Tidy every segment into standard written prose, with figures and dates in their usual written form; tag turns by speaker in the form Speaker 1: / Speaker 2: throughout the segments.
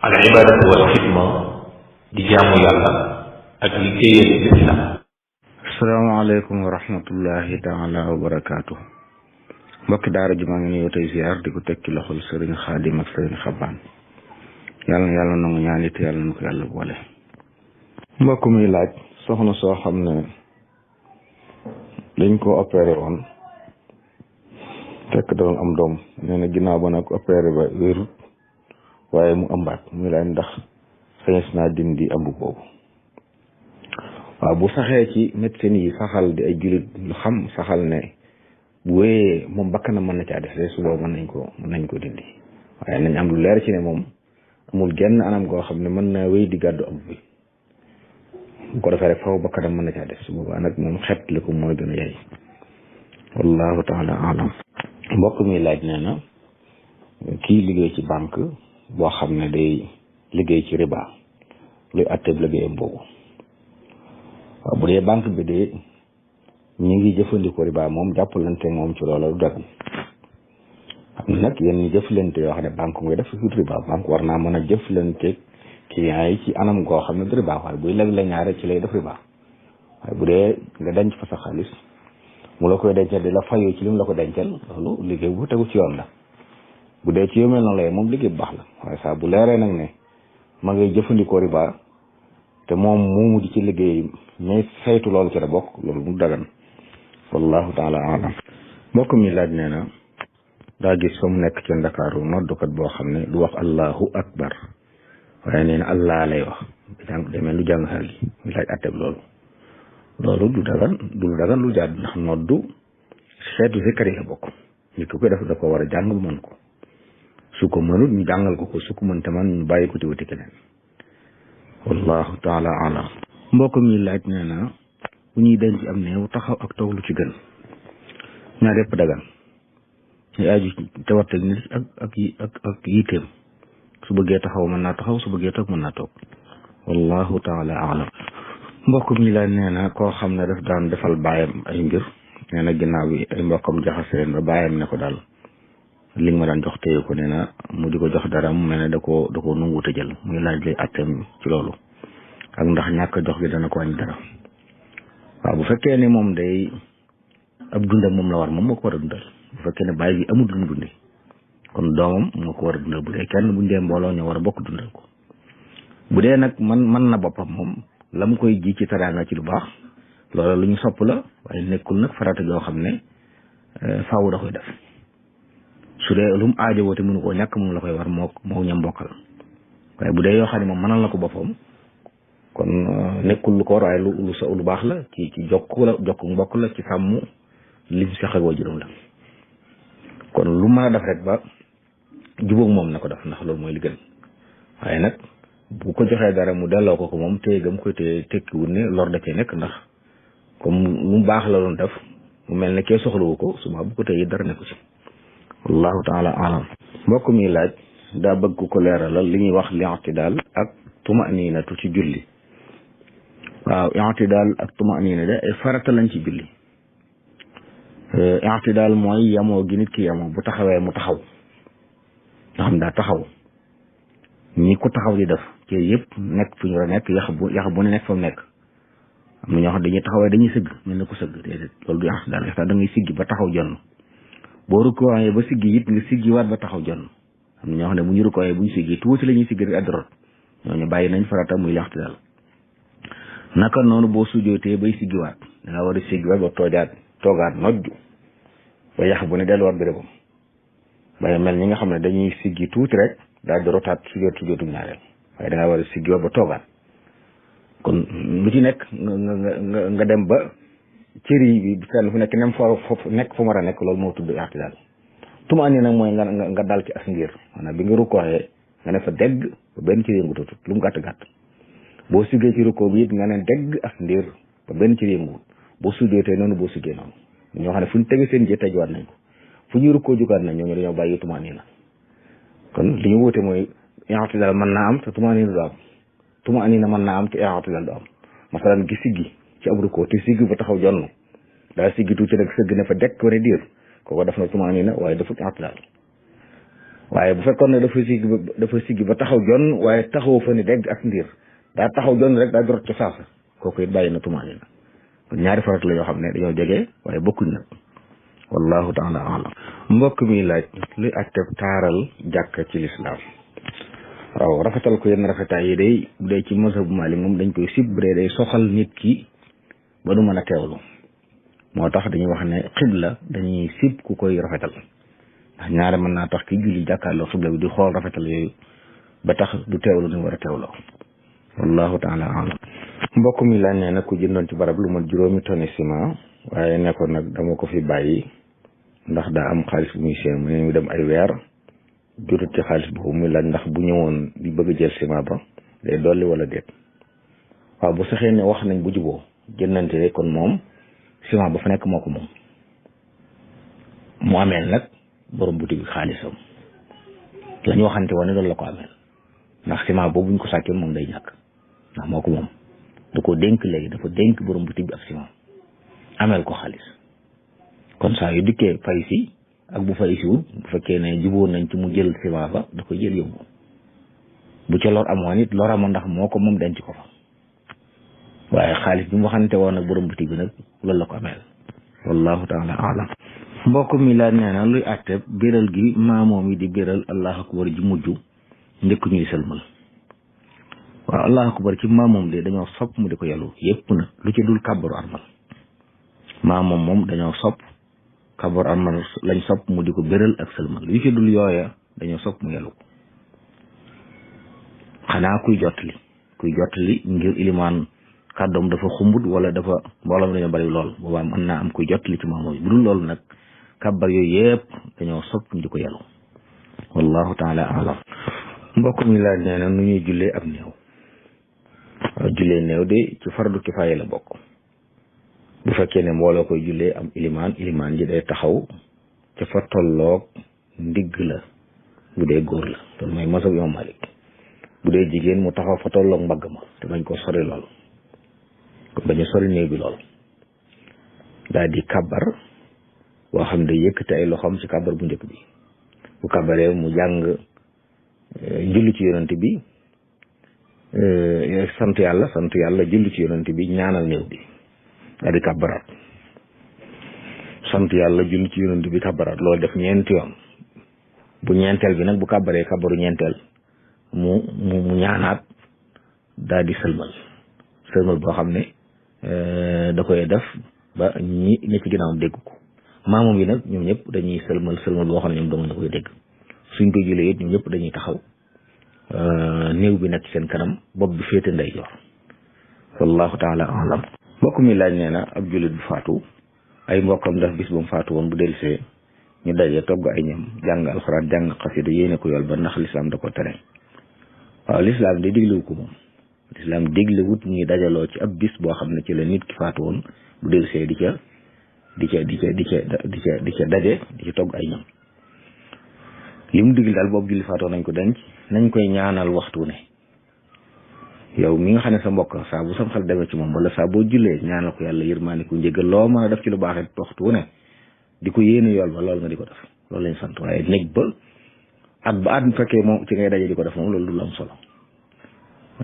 Speaker 1: al ibaadatu wal xidma di jaamu yàlla ak liggéeyal lislaam.
Speaker 2: asalaamaaleykum wa rahmatullahi taala wa barakaatu. mbokki daara ji maa ngi nuyoo tey ziar di ko teg ci loxol sëriñ Xaadim ak sëriñ Xabaan. yàlla na yàlla nangu ñaan it yàlla na ko yàlla boole. mbokk mi laaj soxna soo xam ne dañ ko opéré woon fekk doon am doom nee na ginnaaw ba nag opéré ba wérut waaye mu ëmbaat muy laaj ndax sañes naa dindi ëmb boobu. waaw bu saxee ci médecine yi saxal di ay jullit lu xam saxal ne bu wéyee moom bakkanam mën na caa def su boobu mën nañ ko dindi waaye nañ am lu leer ci ne moom amul genn anam goo xam ne mën naa wéy di gàddu ëmb bi bu ko defee rek faw bakkanam mën na caa def su boobaa nag moom xet li ko mooy gën a yey wallahu taala alam. mbokk mi laaj nee na kii liggéey ci banque boo xam ne day liggéey ci riba luy àtteeb liggéeyam boobu. waaw bu dee banque bi de ñu ngi jëfandikoo riba moom jàppalante moom ci loola du dagan am na nag yenn jëflante yoo xam ne banque ngay def ci riba banque war naa mën a jëflante clients yi ci anam goo xam ne du riba waaye buy leg la ñaare ci lay def riba waaye bu dee nga denc fa sa xaalis mu la koy dencal di la fayoo ci li mu la ko dencal loolu liggéey bu tegu ci yoon la bu dee ci yu mel noonu la moom liggéey bu baax la waaye saa bu leeree nag ne ma ngay jëfandikoo riba te moom moomu di ci liggéey mais saytu loolu ci la bokk loolu mu dagan wallahu taala alam. mbokk mi laaj nee na daa gis fa mu nekk ci Ndakaaru noddukat boo xam ne du wax allahu akbar waaye nee na allah lay wax demee lu jàng xar gi mu laaj atteb loolu du dagan lu jaad ndax noddu xeetu zikkar yi la bokk nit ku koy def da ko war a jàng bu mën ko su ko mënut ñu jàngal ko su ko mënta man ñu bàyyi ko ci wuti keneen wallahu taala alam. mbokk mi laaj nee na bu ñuy denc am néew taxaw ak toog lu ci gën ñaar yëpp dagan ñu aju tawarte nit ak yitteem su bëggee taxaw mën naa taxaw su bëggee toog mën naa toog wallahu taala alam. mbokk mi laaj nee na koo xam ne daf daan defal baayam ay mbir nee na ginnaaw bi ay mbokkam jaxaseen ba baayam ne ko daal li nga ma daan jox téye ko nee na mu di ko jox dara mu mel ne da koo nanguute jël muy laaj lay atteem ci loolu ak ndax ñàkk jox gi dana ko wàññi dara. waaw bu fekkee ne moom day ab dundam moom la war moom moo ko war a dundal bu fekkee ne bàyyi bi amul lu mu dundi kon doomam moo ko war a dundal bu dee kenn buñ dee mbooloo ñoo war a bokk dundal ko bu dee nag man na boppam moom la mu koy ji ci teraanga ci lu baax loolu lu ñu sopp la waaye nekkul nag farata joo xam ne faaw da koy def su dee lu mu aajowoo te mënu koo ñàkk moom la koy war moo ñam bokkal waaye bu dee yoo xam ne moom mënal na ko boppam kon nekkul lu ko war waaye lu baax la ci jokku mbokk la ci sàmm lim sax ak waajuram la kon lu mën a def rek ba jubóog moom na ko def ndax loolu mooy li gën waaye nag bu ko joxee dara mu delloo ko moom téye gam koy téye tekkiwul ne lor da cee nekk ndax comme lu baax la doon def mu mel ne kee soxlawu ko suba bu ko téye dara nekku ci wallahu taala alam. mbokk mi laaj daa bëgg ko leeralal li ñuy wax li'tidaal ak tuma'ninatu ci julli. waaw i'tidaal ak tuma'nina de ay farata lañ ci julli. i'tidaal mooy yamoo gi nit ki yamoo bu taxawee mu taxaw nga xam daa taxaw ñi ko taxaw di def ci yëpp nekk fu ñu war a nekk yax bu ne nekk fa mu nekk am na ñoo xam dañuy taxawee dañuy sëgg mel na ko sëgg déedéet loolu du i'tidaal da ngay siggi ba taxaw jonn boo rukkooyee ba siggi it nga siggi waat ba taxaw jonn am na ñoo xam ne bu ñu rukkooyee bu ñu siggi tuuti la ñuy siggi rek adrot ñooñu bàyyi nañ farata muy i'tidaal. naka noonu boo sujjootee bay siggiwaat da nga war a siggiwaat ba toogaat nojju ba yax bu ne delluwaat bérébam bay mel ñi nga xam ne dañuy siggi tuuti rek daal di rotaat sujjootu ñaareel waaye da nga war a siggiwaat ba toogaat kon lu ci nekk nga dem ba cër yi fenn fu nekk nem foofu nekk fu mu war a nekk loolu moo tudd i'tidaal. tumaani nag mooy nga dal ci as ngir maanaam bi nga rukkooxee nga ne fa dégg ba benn cër yëngu lu mu gàtt boo siggee ci rukkoo bi it nga ne dégg as ndiir ba benn cër yëngu boo sujjootee noonu boo siggee noonu ñoo xam ne fu ñu tege seen jë tejuwaat nañ ko fu ñuy rukkoo jugaat nañ ñooñu dañoo bàyyi tumaani kon li ñu wute mooy i'tidaal mën naa am te tumaani du am tumaani mën naa am te i'tidaal du am masalan gi siggi ci ab rukkoo te siggi ba taxaw jonn daa siggi tuuti rek sëgg ne fa dekk wane diir kooku def na tumaani waaye defut i'tidaal waaye bu fekkoon ne dafa siggi ba taxaw jon waaye taxaw fa ni dégg ak ndiir daa taxaw jon rek daa dorot ca saasa kooku it bàyyi na tumaani na kon ñaari farat la yoo xam ne dañoo jege waaye bokkuñ nag wallahu taala alam mbokk mi laaj luy atteb taaral jàkka ci lislaam waaw rafetal ko yenn rafetaay yi day bu dee ci mazhabu Maalik moom dañ koy sib bu dee day soxal nit ki ba du mën a teewlu moo tax dañuy wax ne xibla dañuy sib ku koy rafetal ndax ñaare mën naa tax ki julli jàkkaarloo xibla bi di xool rafetal yooyu ba tax du teewlu ni war a teewloo wallahu taala alam mbokk mi laaj nee na ku jëndoon ci barab lu mat 5 tonnes ciment waaye ne ko nag dama ko fi bàyyi ndax daa am xaalis bu muy seen mu ne mu dem ay weer jotut ci xaalis boobu muy laaj ndax bu ñëwoon di bëgg a jël ciment ba day dolli wala déet waaw bu saxee ne wax nañ bu juboo jëndante kon moom ciment ba fa nekk moo ko moom mu ameel nag borom boutique bi xaalisam la ñu waxante woon ne loolu la ko ameel ndax ciment boobu buñ ko sàkkee moom day ñàkk ndax moo ko moom da ko dénk léegi dafa dénk borom boutique bi ak ciment ameel ko xaalis kon saa yu dikkee fay si ak bu fay si wut bu fekkee ne jubóo nañ ci mu jël ciment ba da koy jël yóbbu bu ca lor amoon it lor amoon ndax moo ko moom denc ko fa waaye xaalis bi mu waxante woon ak borom boutique bi nag loolu la ko ameel wallahu taala alam mbokk mi laa nee na luy àtte biral gi maamoom yi di biral allahu akbar ji mujj njëkk ñuy sëlmal waaw allahu akbar ci maamoom de dañoo sopp mu di ko yàllu yépp nag lu ci dul kàbbaru armal maamoom moom dañoo sopp kàbbaru armal lañ sopp mu di ko biral ak sëlmal lu ci dul yooya dañoo sopp mu yàllu ko xanaa kuy jottali ngir ilimaan kàddoom dafa xumbut wala dafa mbooloo dañoo bari lool boobaa mën naa am kuy jottali ci maamoom yi bu dul loolu nag kàbbar yooyu yëpp dañoo sopp ñu di ko yàllu wallahu taala alam mbokk mi laaj nee na nu ñuy jullee ab néew waaw jullee néew de ci fardu kifaaya la bokk bu fekkee ne mbooloo koy jullee am ilimaan ji day taxaw ca fa tolloog ndigg la bu dee góor la loolu mooy masab Imam Malik bu dee jigéen mu taxaw fa tolloog mbagg ma te bañ ko sori lool kon bañ a sori néew bi lool daal di kàbbar boo xam ne yëkkati ay loxoom ci kàbbar bu njëkk bi bu kàbbaree mu jàng julli ci yonent bi sant yàlla julli ci yonent bi ñaanal néew bi daal di kàbbaraat sant yàlla julli ci yonent bi kàbbaraat loolu def ñeenti yoon bu ñeenteel bi nag bu kàbbaree kàbbaru ñeenteel mu ñaanaat daal di sëlmal boo xam ne da koy def ba ñi ne ci ginnaawam dégg ko maamoom yi nag ñoom ñëpp dañuy sëlmal boo xam ne ñoom dong na koy dégg suñ ko jullee it ñoom ñëpp dañuy taxaw néew bi nekk ci seen kanam bopp bi féete ndeyjoor wallahu taala alam mbokk mi laaj nee na ab jullit bu faatu ay mbokkam daf bis ba mu faatu woon bu dellusee ñu daje togg ay ñam jàng alxuraan jàng xasida yéene ko yool ba ndax lislaam da ko tere waaw lislaam de déglewu ko moom lislaam déglewut ñuy dajaloo ci ab bis boo xam ne ci la nit ki faatu woon bu dellusee di ca daje di ca togg ay ñam li mu digle daal boobu julli faatoo nañ ko denc nañ koy ñaanal waxtu ne yow mi nga xam ne sa mbokk saa bu sam xel demee ci moom wala saa boo jullee ñaanal ko yàlla yërmaane ko njëgal loo mën a def ci lu baax it waxtu ne di ko yéene yool ba loolu nga di ko def loolu lañ sant waaye néeg ba at bu fekkee moom ci ngay daje di ko def moom loolu du am solo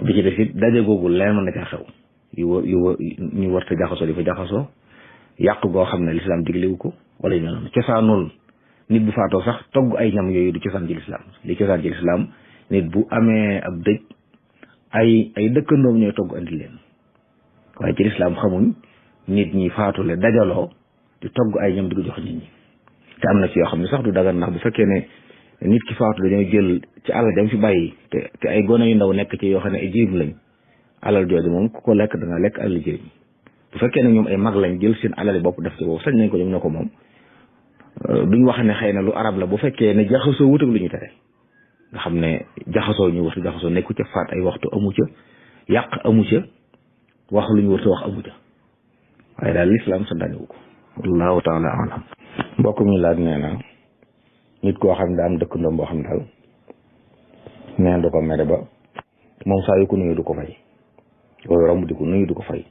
Speaker 2: bi ci def it daje googu leen mën na caa xew ñu war ta jaxasoo di fa jaxasoo yàq goo xam ne lislaam diglewu ko wala yu mel noonu cosaanul nit bu faatoo sax togg ay ñam yooyu du cosaan ci lislaam li cosaan ci lislaam nit bu amee ab dëj ay dëkkandoom ñooy togg andi leen waaye ci lislaam xamuñ nit ñi faatule dajaloo di togg ay ñam di ko jox nit ñi te am na ci yoo xam ne sax du dagan ndax bu fekkee ne nit ki faatu dañoo jël ci alal jam fi bàyyi te ay gone yu ndaw nekk ci yoo xam ne ay jirim lañ alal jooju moom ku ko lekk da nga lekk alal jirim bu fekkee ne ñoom ay mag lañ jël seen alali bopp def ci boobu sañ nañ ko ñoom ñoo ko moom duñ wax ne xëy na lu arab la bu fekkee ne jaxasoo wut ak lu ñu tere nga xam ne jaxasoo ñu waxtu jaxasoo nekku ca faat ay waxtu amu ca yàq amu ca wax lu ñu war wax amu ca waaye daal lislaam santaane wu ko wallahu taala alam mbokk mi laaj nee na nit koo xam ne daa am dëkkandoom boo xam ne daal neen du ko mere ba moom saa yu ko nuyu du ko fay loolu romb di ko nuyu du ko fay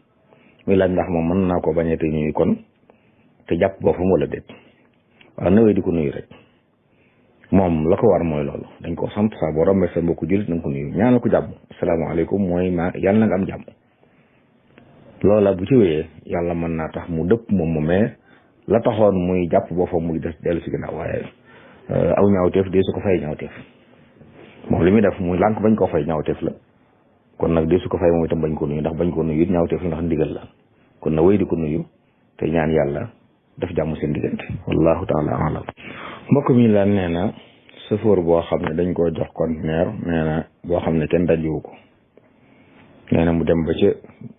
Speaker 2: muy laaj ndax moom mën naa koo bañee te nuyu kon te jàpp boppam wala déet waaw nawee di ko nuyu rek moom la ko war mooy loolu dañ koo sant saa boo rombee sa mbokku jullit na nga ko nuyu ñaanal ko jàmm asalaamaaleykum mooy yàlla na nga am jàmm loola bu ci wéyee yàlla mën naa tax mu dëpp moom mu mais la taxoon muy jàpp boppam muy des dellu si ginnaaw waaye aw ñaawteef dee su ko fay ñaawteef moom li muy def muy lànk bañ koo fay ñaawteef la kon nag dee su ko fay moom itam bañ ko nuyu ndax bañ ko nuyu it ñaawteef la ndax ndigal la kon na wéy di ko nuyu te ñaan yàlla def jàmm seen diggante wallahu taala alam mbokk mi la nee na sëfoor boo xam ne dañ koo jox conteneur nee na boo xam ne kenn dajiwu ko nee na mu dem ba ca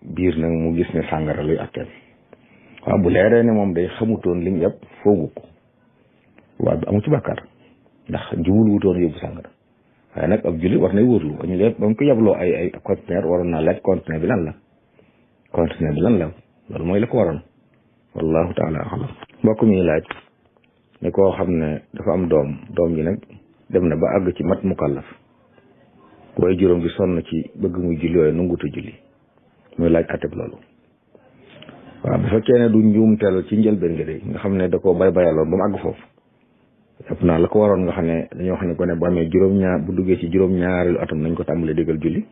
Speaker 2: biir nag mu gis ne sàngara luy atteel waaw bu leeree ne moom day xamutoon lim yëpp foogu ko waaw bi amu ci bàkkaar ndax jiwul wutoon yóbbu sàngara waaye nag ab jullit war nay wóorlu ba ñu leen ba mu ko yabloo ay conteneur waroon naa laaj conteneur bi lan la loolu mooy la ko waroon wallahu taala alam mbokk mi laaj ne koo xam ne dafa am doom ji nag dem na ba àgg ci mat mukallaf waaye juróom gi sonn ci bëgg muy julli waaye nanguta julli muy laaj atteb loolu waaw bu fekkee ne du njuumteel ci njëlbeen nga de nga xam ne da koo bayaloon ba mu àgg foofu yëpp naa la ko waroon nga xam ne dañoo xam ne ko ne bu amee bu duggee ci juróom-ñaareelu atam nañ ko tàmbalee déggal julli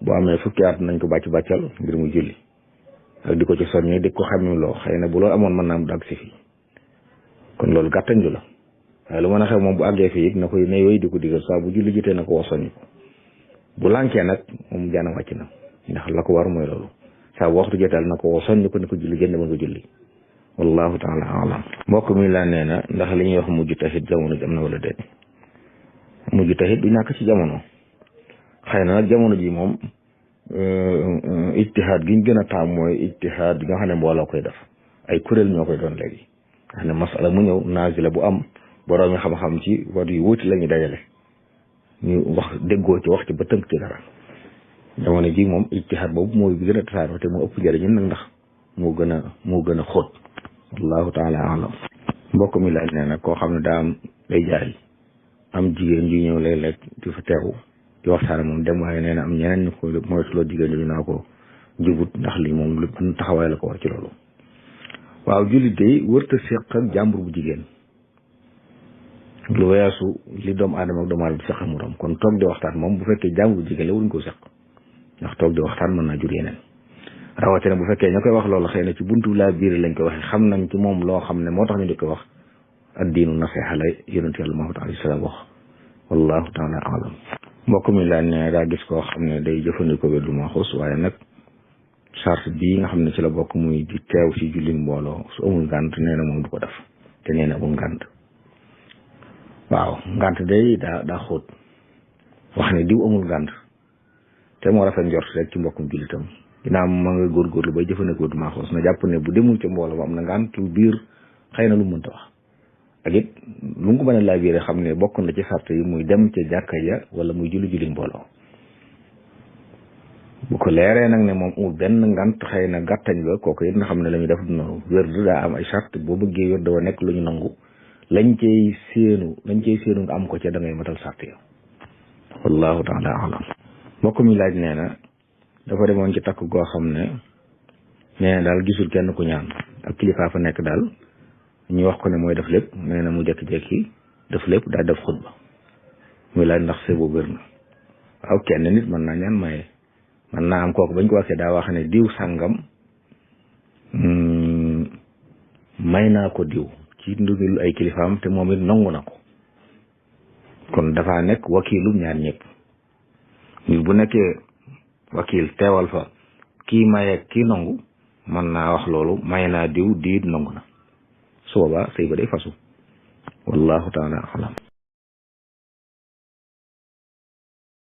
Speaker 2: bu amee fukki at nañ ko bàccal ngir mu julli ak di ko ci soññee di ko xam loo xëy na bu loolu amoon mën naa am dagg si fii kon loolu gàttañ lu la waaye lu mën a xew moom bu àggee fii it na koy ne yooyu di ko digal saa bu julli jotee na ko woo soññ ko bu lànkee nag moom jaana wàcc na ndax la ko war mooy loolu saa bu waxtu joteel na ko woo soññ ko ne ko julli génn ma nga julli wallahu taala alam mbokk mi laa nee na ndax li ñuy wax mujj taxit jamono ji am na wala déet mujj taxit du ñàkk ci jamono xëy na nag jamono ji moom ijtihaad gi ñu gën a taam mooy ijtihaad gi nga xam ne mbooloo koy def ay kuréel ñoo koy doon léegi nga xam ne masala mu ñëw naazila bu am boroomi xam-xam ci wat yu wuti la ñu dajale ñu wax déggoo ci wax ci ba tënk ci dara jamono ji moom ijtihaad boobu mooy bi gën a tasaaroo te moo ëpp njëriñ nag ndax moo gën a xóot wallahu taala alam mbokk mi laaj nee na koo xam ne daa am day jaay am jigéen ju ñëw léeg-léeg di fa teewu di waxtaan moom dem waaye nee na am ñeneen ñu ko moytuloo jigéen ñu naa ko jubut ndax lii moom lu ban taxawaay la ko war ci loolu waaw jullit day wërta séq ak jàmbur bu jigéen lu weesu li doomu aadama ak doomu aadama di séq mu doom kon toog di waxtaan moom bu fekkee jàmbur bu jigéen la wuñ ko séq ndax toog di waxtaan mën naa jur yeneen rawatina bu fekkee ña koy wax loolu xëy na ci buntu laa biir lañ koy waxee xam nañ ci moom loo xam ne moo tax ñu di ko wax addiinu nasiha la yonent yàlla Muhammad alayhi salaam wax wallahu taala alam mbokk mi laaj ne daa gis koo xam ne day jëfandikoo wér du maxuus waaye nag charte bii nga xam ne ci la bokk muy di teew ci julli mbooloo su amul ngànt nee na moom du ko def te nee na amul ngànt waaw ngànt day daa xóot wax ne diw amul ngànt te moo rafet njort rek ci mbokkum jullitam ginnaaw ma nga góorgóorlu bay jëfandikoo du maaxoos na jàpp ne bu demul ca mbooloo ba am na ngàntu biir xëy na lu mënta wax ak it lu mu ko mën a laa biire xam ne bokk na ci sart yi muy dem ca jàkka ya wala muy julli mbooloo bu ko leeree nag ne moom amul benn ngànt xëy na gàttañ ba kooku it nga xam ne la ñuy def du noonu wér du daa am ay sart boo bëggee wér dafa nekk lu ñu nangu lañ cey séenu nga am ko ca da ngay matal sart ya wallahu taala alam mbokk mi laaj nee na dafa demoon ci takk goo xam ne nee na daal gisul kenn ku ñaan ak kilifa fa nekk daal ñu wax ko ne mooy def lépp nee na mu jekki-jekki def lépp daal def xutba muy laaj ndax see boobu wér na waaw kenn nit mën naa ñaan maye mën naa am kooku bañ ko waxee daa wax ne diw sàngam may naa ko diw ci ndugul ay kilifaam te moom it nangu na ko kon dafa nekk wakiilum ñaar ñëpp nit bu nekkee wakiil teewal fa kii maye kii nangu mën naa wax loolu may naa diw diit nangu na su boobaa sëy ba day fasu wallahu taala alam